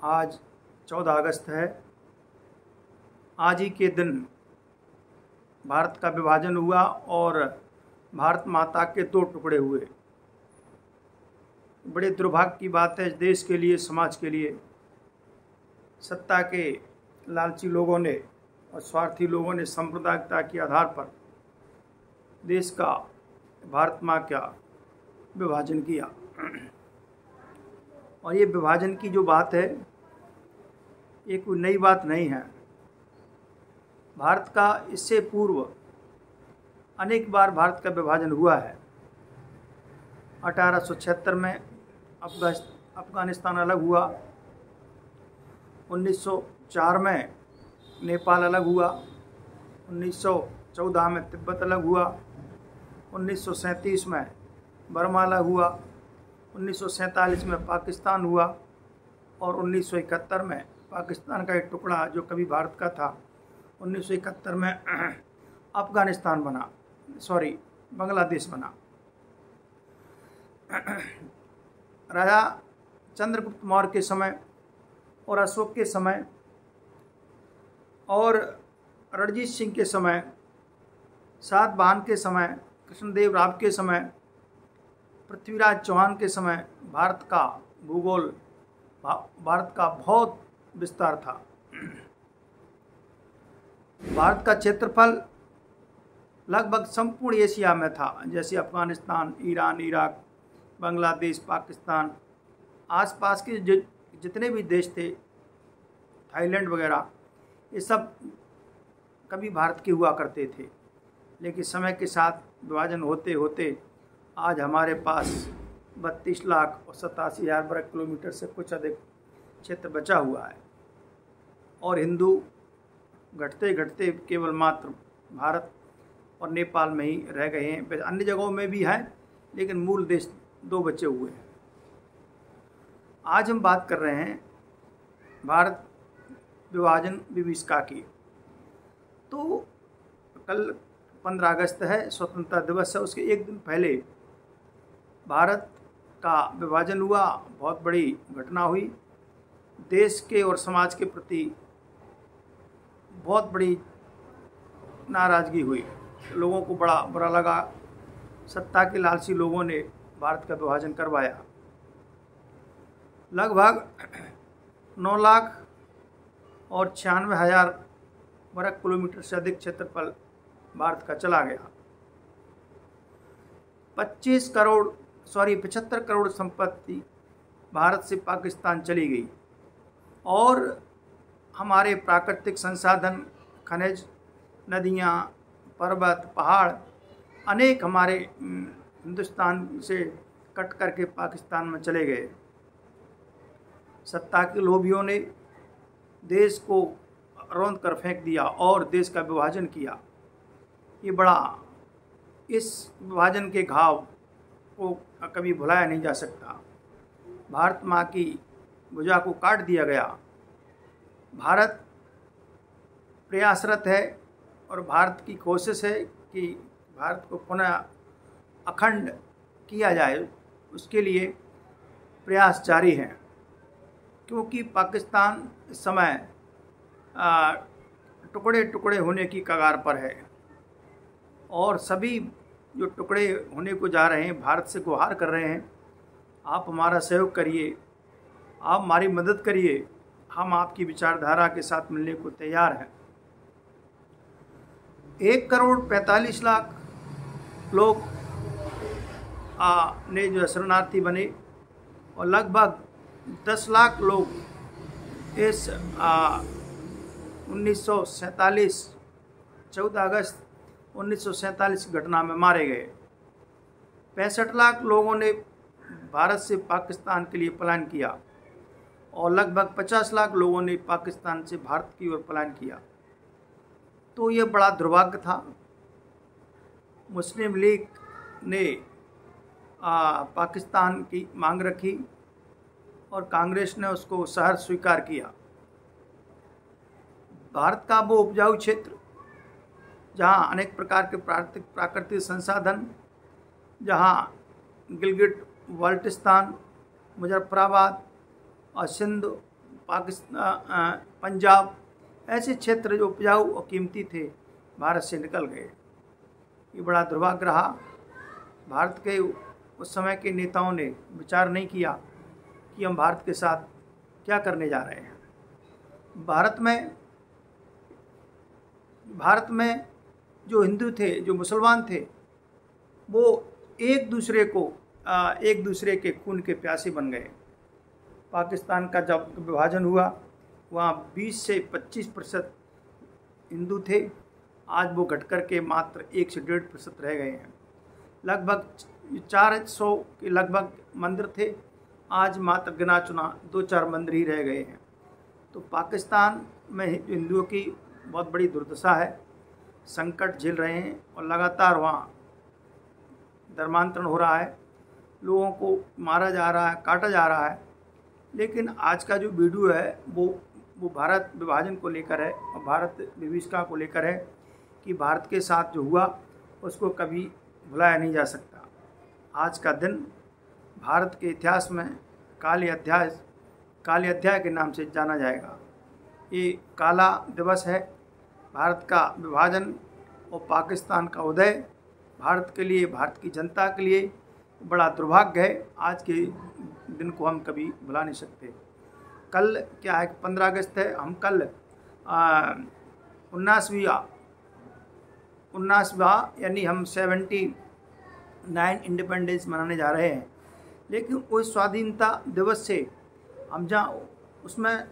आज 14 अगस्त है। आज ही के दिन भारत का विभाजन हुआ और भारत माता के 2 टुकड़े हुए। बड़े दुर्भाग्य की बात है देश के लिए, समाज के लिए। सत्ता के लालची लोगों ने और स्वार्थी लोगों ने सांप्रदायिकता के आधार पर देश का, भारत माँ का विभाजन किया। और ये विभाजन की जो बात है ये कोई नई बात नहीं है। भारत का इससे पूर्व अनेक बार भारत का विभाजन हुआ है। 1876 में अफगानिस्तान अलग हुआ, 1904 में नेपाल अलग हुआ, 1914 में तिब्बत अलग हुआ, 1937 में बर्मा अलग हुआ, 1947 में पाकिस्तान हुआ और 1971 में पाकिस्तान का एक टुकड़ा जो कभी भारत का था 1971 में अफगानिस्तान बना, बांग्लादेश बना। राजा चंद्रगुप्त मौर्य के समय और अशोक के समय और रणजीत सिंह के समय, सातवाहन के समय, कृष्णदेव राव के समय, पृथ्वीराज चौहान के समय भारत का भूगोल, भारत का बहुत विस्तार था। भारत का क्षेत्रफल लगभग संपूर्ण एशिया में था, जैसे अफगानिस्तान, ईरान, इराक, बांग्लादेश, पाकिस्तान, आसपास के जितने भी देश थे, थाईलैंड वगैरह, ये सब कभी भारत के हुआ करते थे। लेकिन समय के साथ विभाजन होते होते आज हमारे पास 32,87,000 वर्ग किलोमीटर से कुछ अधिक क्षेत्र बचा हुआ है और हिंदू घटते घटते केवल मात्र भारत और नेपाल में ही रह गए हैं। अन्य जगहों में भी हैं लेकिन मूल देश 2 बचे हुए हैं। आज हम बात कर रहे हैं भारत विभाजन विभीषिका की। तो कल 15 अगस्त है, स्वतंत्रता दिवस है। उसके एक दिन पहले भारत का विभाजन हुआ, बहुत बड़ी घटना हुई। देश के और समाज के प्रति बहुत बड़ी नाराज़गी हुई, लोगों को बड़ा बुरा लगा। सत्ता के लालची लोगों ने भारत का विभाजन करवाया। लगभग 9,96,000 वर्ग किलोमीटर से अधिक क्षेत्रफल भारत का चला गया। 75 करोड़ संपत्ति भारत से पाकिस्तान चली गई और हमारे प्राकृतिक संसाधन, खनिज, नदियाँ, पर्वत, पहाड़ अनेक हमारे हिंदुस्तान से कट करके पाकिस्तान में चले गए। सत्ता के लोभियों ने देश को रौंद कर फेंक दिया और देश का विभाजन किया। इस विभाजन के घाव को कभी भुलाया नहीं जा सकता। भारत माँ की भुजा को काट दिया गया। भारत प्रयासरत है और भारत की कोशिश है कि भारत को पुनः अखंड किया जाए, उसके लिए प्रयास जारी हैं। क्योंकि पाकिस्तान इस समय टुकड़े टुकड़े होने की कगार पर है और सभी जो टुकड़े होने को जा रहे हैं भारत से गुहार कर रहे हैं, आप हमारा सहयोग करिए, आप हमारी मदद करिए, हम आपकी विचारधारा के साथ मिलने को तैयार हैं। 1,45,00,000 लोग ने जो शरणार्थी बने और लगभग 10 लाख लोग इस 1947 14 अगस्त 1947 घटना में मारे गए। 65 लाख लोगों ने भारत से पाकिस्तान के लिए पलायन किया और लगभग 50 लाख लोगों ने पाकिस्तान से भारत की ओर पलायन किया। तो ये बड़ा दुर्भाग्य था। मुस्लिम लीग ने पाकिस्तान की मांग रखी और कांग्रेस ने उसको सहर्ष स्वीकार किया। भारत का वो उपजाऊ क्षेत्र जहाँ अनेक प्रकार के प्राकृतिक संसाधन, जहाँ गिलगिट, बाल्टिस्तान, मुजफ्फराबाद और सिंध पाकिस्तान, पंजाब, ऐसे क्षेत्र जो उपजाऊ और कीमती थे भारत से निकल गए। ये बड़ा दुर्भाग्य रहा। भारत के उस समय के नेताओं ने विचार नहीं किया कि हम भारत के साथ क्या करने जा रहे हैं। भारत में जो हिंदू थे, जो मुसलमान थे, वो एक दूसरे के खून के प्यासे बन गए। पाकिस्तान का जब विभाजन हुआ, वहाँ 20 से 25% हिंदू थे। आज वो घट कर के मात्र 1 से 1.5% रह गए हैं। लगभग 400 के लगभग मंदिर थे, आज मात्र गिना चुना 2-4 मंदिर ही रह गए हैं। तो पाकिस्तान में हिंदुओं की बहुत बड़ी दुर्दशा है, संकट झेल रहे हैं और लगातार वहाँ धर्मांतरण हो रहा है, लोगों को मारा जा रहा है, काटा जा रहा है। लेकिन आज का जो वीडियो है वो भारत विभाजन को लेकर है और भारत विभीषिका को लेकर है कि भारत के साथ जो हुआ उसको कभी भुलाया नहीं जा सकता। आज का दिन भारत के इतिहास में काले अध्याय के नाम से जाना जाएगा। ये काला दिवस है। भारत का विभाजन और पाकिस्तान का उदय भारत के लिए, भारत की जनता के लिए बड़ा दुर्भाग्य है। आज के दिन को हम कभी भुला नहीं सकते। कल क्या है, 15 अगस्त है। हम कल 19वां यानी हम 79 इंडिपेंडेंस मनाने जा रहे हैं। लेकिन उस स्वाधीनता दिवस से हम जहाँ उसमें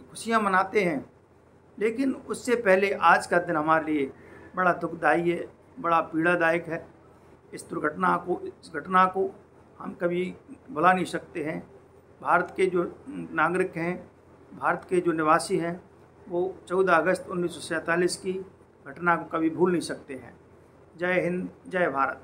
खुशियाँ मनाते हैं, लेकिन उससे पहले आज का दिन हमारे लिए बड़ा दुखदायी है, बड़ा पीड़ादायक है। इस घटना को हम कभी भुला नहीं सकते हैं। भारत के जो नागरिक हैं, भारत के जो निवासी हैं, वो 14 अगस्त 1947 की घटना को कभी भूल नहीं सकते हैं। जय हिंद, जय भारत।